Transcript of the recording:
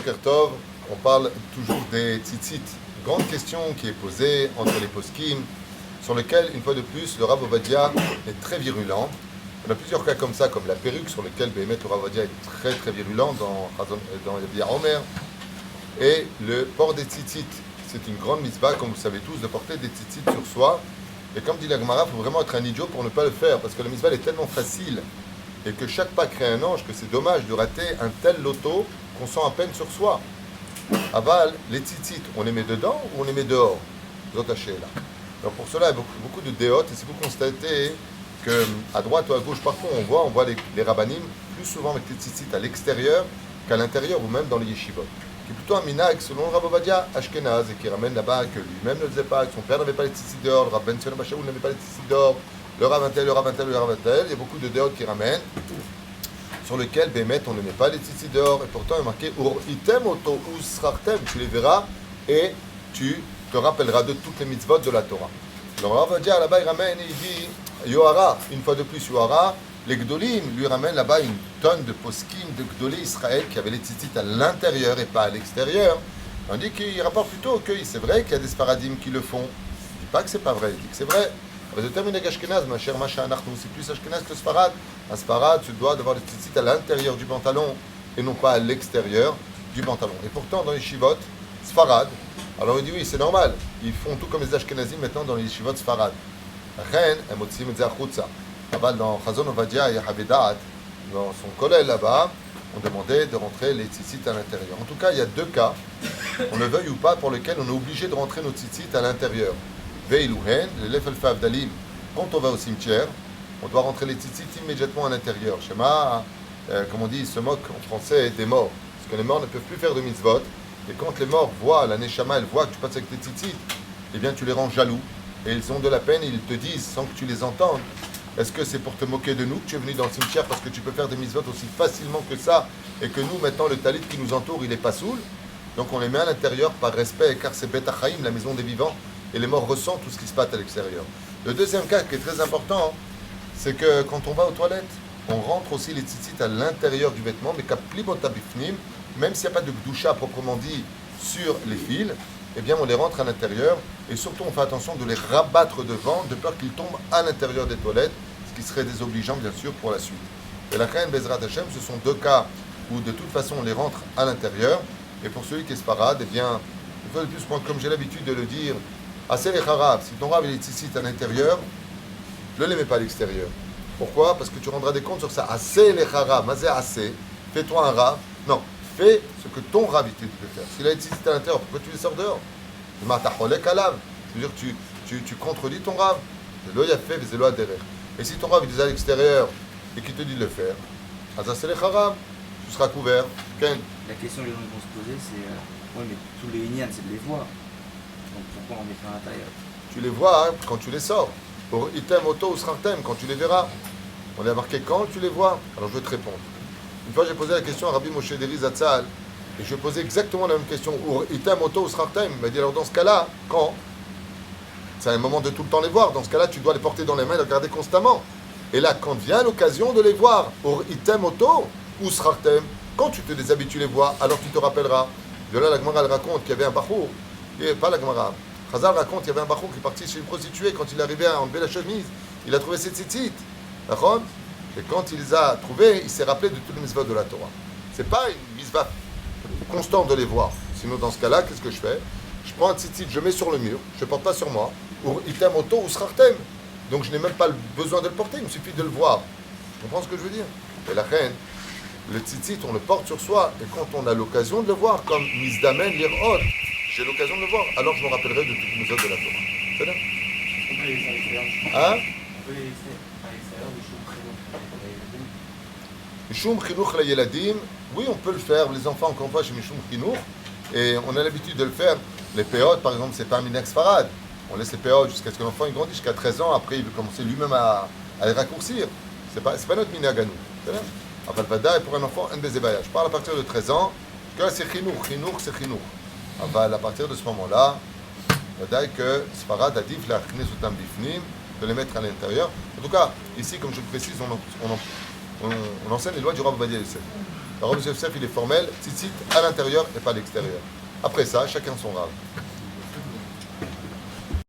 Boker Tov, on parle toujours des tzitzit. Grande question qui est posée entre les poskim, sur lequel, une fois de plus, le Rav Ovadia est très virulent. On a plusieurs cas comme ça, comme la perruque, sur lequel Béhémet le Rav Ovadia est très très virulent dans Yabia Omer. Et le port des tzitzit, c'est une grande mitzvah, comme vous savez tous, de porter des tzitzit sur soi. Et comme dit la Gemara, il faut vraiment être un idiot pour ne pas le faire, parce que la mitzvah est tellement facile et que chaque pas crée un ange, que c'est dommage de rater un tel loto qu'on sent à peine sur soi. Aval, les tzitzit, on les met dedans ou on les met dehors? Zotaché là. Alors pour cela, il y a beaucoup de déotes, et si vous constatez qu'à droite ou à gauche, parfois on voit les rabbanim plus souvent avec les tzitzit à l'extérieur qu'à l'intérieur ou même dans les yeshivot. Qui est plutôt un minag selon le Rav Ovadia Ashkenaz, et qui ramène là-bas que lui-même ne le faisait pas, que son père n'avait pas les tzitzit dehors, le Rav Ben Sion Bashaoul n'avait pas les tzitzit dehors, le Rav Intel, le Rav Intel, le Rav Intel. Il y a beaucoup de déotes qui ramènent, sur lesquels Béhémet on ne met pas les tzitzit dehors, et pourtant il est marqué Ur item oto usrartem, tu les verras et tu te rappelleras de toutes les mitzvot de la Torah. Alors Rav Ovadia là-bas il ramène et il dit Yohara, une fois de plus Yohara, les Gdolim lui ramènent là-bas une tonne de poskim de Gdolé Israël qui avaient les tzitzit à l'intérieur et pas à l'extérieur. On dit qu'il rapporte plutôt que c'est vrai qu'il y a des sparadim qui le font. Il ne dit pas que c'est pas vrai, il dit que c'est vrai. Je termine avec Ashkenaz, ma chère Macha Anachnou, c'est plus Ashkenaz que Sfarad. Un Sfarad, tu dois avoir les tzitzit à l'intérieur du pantalon et non pas à l'extérieur du pantalon. Et pourtant, dans les shivot, Sfarad, alors il dit oui, c'est normal, ils font tout comme les Ashkenazim maintenant dans les shivot Sfarad. Chen, Emotsim et Zachutza. Dans Chazon Ovadia et Havedat, dans son collège là-bas, on demandait de rentrer les tzitzit à l'intérieur. En tout cas, il y a deux cas, on le veuille ou pas, pour lesquels on est obligé de rentrer nos tzitzit à l'intérieur. Veilouhen, les Lefelfa Avdalim, quand on va au cimetière, on doit rentrer les tzitzit immédiatement à l'intérieur. Shema, comme on dit, il se moque en français des morts, parce que les morts ne peuvent plus faire de mitzvot, et quand les morts voient, la Neshama, elle voit que tu passes avec tes tzitzit, eh bien tu les rends jaloux, et ils ont de la peine, et ils te disent, sans que tu les entendes, est-ce que c'est pour te moquer de nous que tu es venu dans le cimetière parce que tu peux faire des mitzvot aussi facilement que ça et que nous, maintenant, le talit qui nous entoure, il n'est pas saoul? Donc on les met à l'intérieur par respect car c'est Bet Achaim, la maison des vivants, et les morts ressentent tout ce qui se passe à l'extérieur. Le deuxième cas qui est très important, c'est que quand on va aux toilettes, on rentre aussi les tzitzit à l'intérieur du vêtement, mais kaplibota bifnim, même s'il n'y a pas de gdoucha proprement dit sur les fils, eh bien on les rentre à l'intérieur et surtout on fait attention de les rabattre devant de peur qu'ils tombent à l'intérieur des toilettes, ce qui serait désobligeant bien sûr pour la suite. Et la Chaim Bezrat Hashem, ce sont deux cas où de toute façon on les rentre à l'intérieur, et pour celui qui est sparade, eh bien, une fois de plus, comme j'ai l'habitude de le dire, assez les harab, si ton rab il est ici à l'intérieur, ne les mets pas à l'extérieur. Pourquoi? Parce que tu rendras des comptes sur ça. Assez les harab, mazé assez, fais-toi un rab. Non, fais ce que ton rab te dit de faire. S'il a été à l'intérieur, pourquoi tu les sors dehors? C'est-à-dire que tu contredis ton rab. C'est le yafé, c'est le adhérer. Et si ton rab il est à l'extérieur et qu'il te dit de le faire, assez les harab, tu seras couvert. Ken. La question que les gens vont se poser, c'est oui, mais tous les Inyan, c'est de les voir. Donc pourquoi on les fait à l'intérieur? Tu les vois quand tu les sors. Pour item, auto ou srartem, quand tu les verras. On a marqué quand tu les vois. Alors je vais te répondre. Une fois j'ai posé la question à Rabbi Moshe Deri Zatzal, et je posais exactement la même question. Item, auto ou srartem. Il m'a dit alors dans ce cas-là, quand? C'est un moment de tout le temps les voir. Dans ce cas-là, tu dois les porter dans les mains et les regarder constamment. Et là, quand vient l'occasion de les voir, item, auto ou srartem, quand tu te déshabitues les voir, alors tu te rappelleras. De là, la Gemara elle raconte qu'il y avait un bachour, et pas la Gemara. Chazal raconte qu'il y avait un bachour qui est parti chez une prostituée. Quand il arrivait à enlever la chemise, il a trouvé ses tzitzit. D'accord? Et quand il les a trouvés, il s'est rappelé de tous les mitzvot de la Torah. C'est pas une mitzvah constante de les voir. Sinon, dans ce cas-là, qu'est-ce que je fais? Je prends un tzitzit, je mets sur le mur, je ne porte pas sur moi, ou item auto ou srartem. Donc je n'ai même pas besoin de le porter, il me suffit de le voir. Tu comprends ce que je veux dire? Et la reine, le tzitzit, on le porte sur soi, et quand on a l'occasion de le voir, comme Mizdamen lir'ot, j'ai l'occasion de le voir, alors je me rappellerai de toutes les mitzvot de la Torah. C'est bien? On peut les laisser à l'extérieur. Hein? On peut les laisser à l'extérieur du show. Mishum chinuch la yeladim, oui, on peut le faire, les enfants, encore une fois, chez Mishum chinuch, et on a l'habitude de le faire. Les péotes, par exemple, c'est pas un minax farad. On laisse les péotes jusqu'à ce que l'enfant grandisse, jusqu'à 13 ans, après il veut commencer lui-même à les raccourcir. C'est pas notre minag à nous. C'est bien? Enfin, le pour un enfant, un bézébaya. Je parle à partir de 13 ans, que c'est chinuch, chinuch, c'est chinuch. Enfin, à partir de ce moment-là, vadaï que Sfarad a dit, de les mettre à l'intérieur. En tout cas, ici, comme je le précise, on enseigne les lois du Rav Ovadia Yosef. Le Rav Yosef, il est formel, tzitzit à l'intérieur et pas à l'extérieur. Après ça, chacun son Rav.